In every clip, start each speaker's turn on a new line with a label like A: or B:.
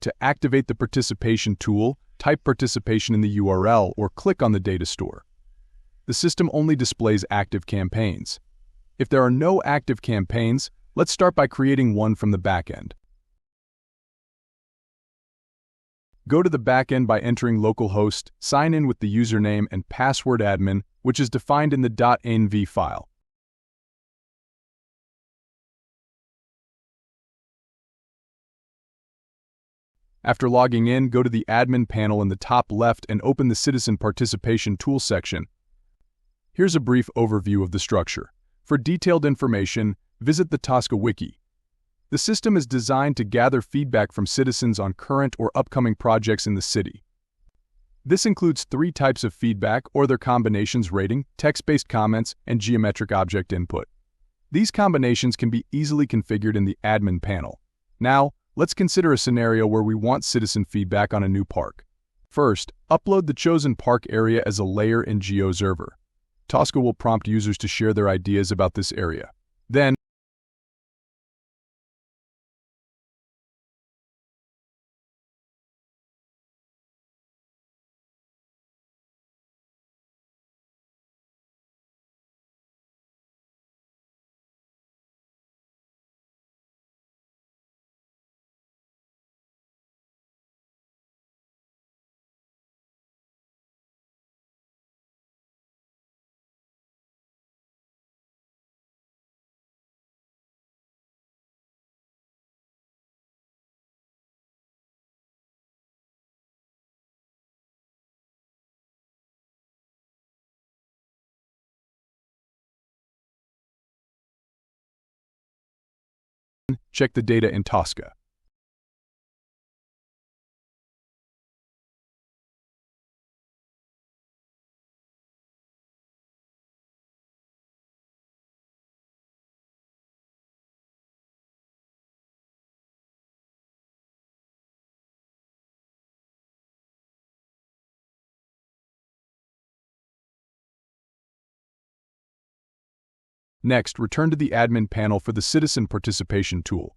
A: To activate the participation tool, type participation in the URL or click on the data store. The system only displays active campaigns. If there are no active campaigns, let's start by creating one from the backend. Go to the backend by entering localhost, sign in with the username and password admin, which is defined in the .env file. After logging in, go to the admin panel in the top left and open the Citizen Participation Tool section. Here's a brief overview of the structure. For detailed information, visit the TOSCA wiki. The system is designed to gather feedback from citizens on current or upcoming projects in the city. This includes 3 types of feedback or their combinations: rating, text-based comments, and geometric object input. These combinations can be easily configured in the admin panel. Now, let's consider a scenario where we want citizen feedback on a new park. First, upload the chosen park area as a layer in GeoZerver. TOSCA will prompt users to share their ideas about this area. Then, check the data in TOSCA. Next, return to the admin panel for the Citizen Participation tool.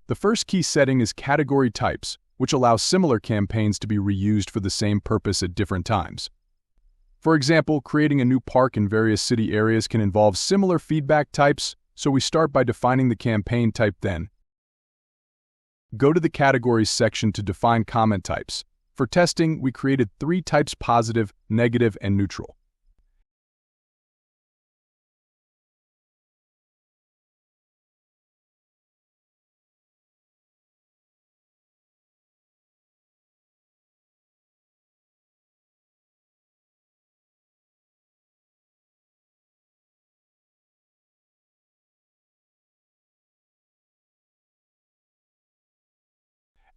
A: The first key setting is category types, which allows similar campaigns to be reused for the same purpose at different times. For example, creating a new park in various city areas can involve similar feedback types, so we start by defining the campaign type. Then, go to the Categories section to define comment types. For testing, we created 3 types: positive, negative, and neutral.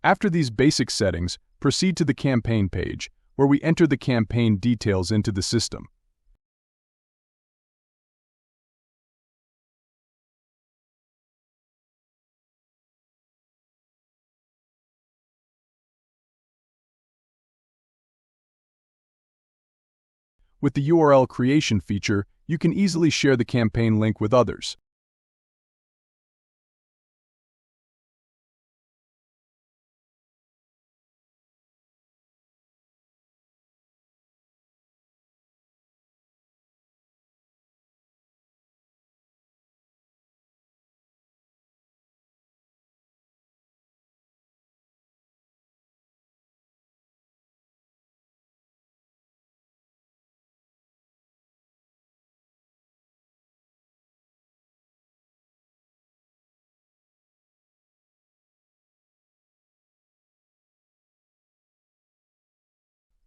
A: After these basic settings, proceed to the campaign page, where we enter the campaign details into the system. With the URL creation feature, you can easily share the campaign link with others.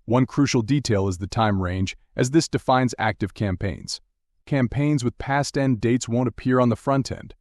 A: One crucial detail is the time range, as this defines active campaigns. Campaigns with past end dates won't appear on the front end.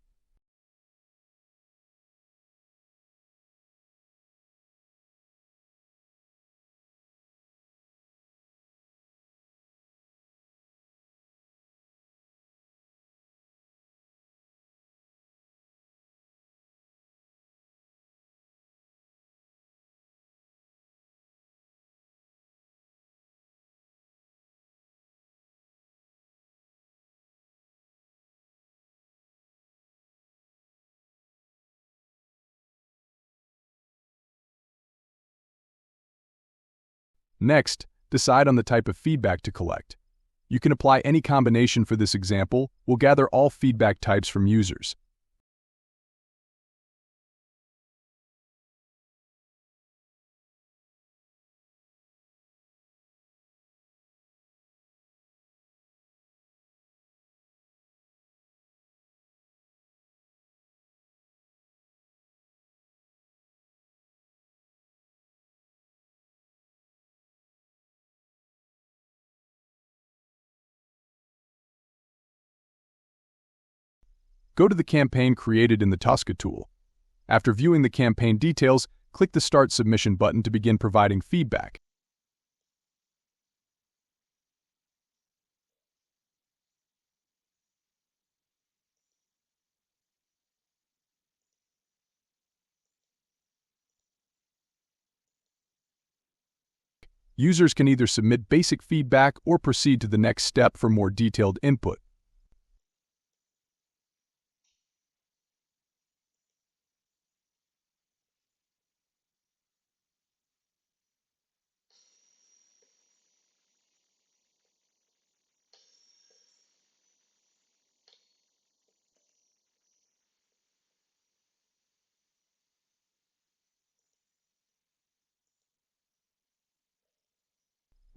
A: Next, decide on the type of feedback to collect. You can apply any combination for this example. We'll gather all feedback types from users. Go to the campaign created in the TOSCA tool. After viewing the campaign details, click the Start Submission button to begin providing feedback. Users can either submit basic feedback or proceed to the next step for more detailed input.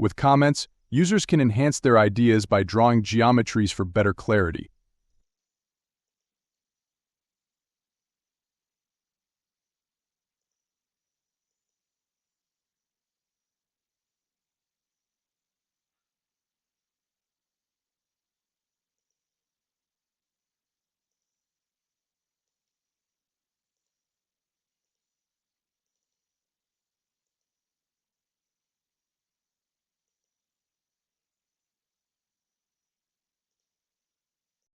A: With comments, users can enhance their ideas by drawing geometries for better clarity.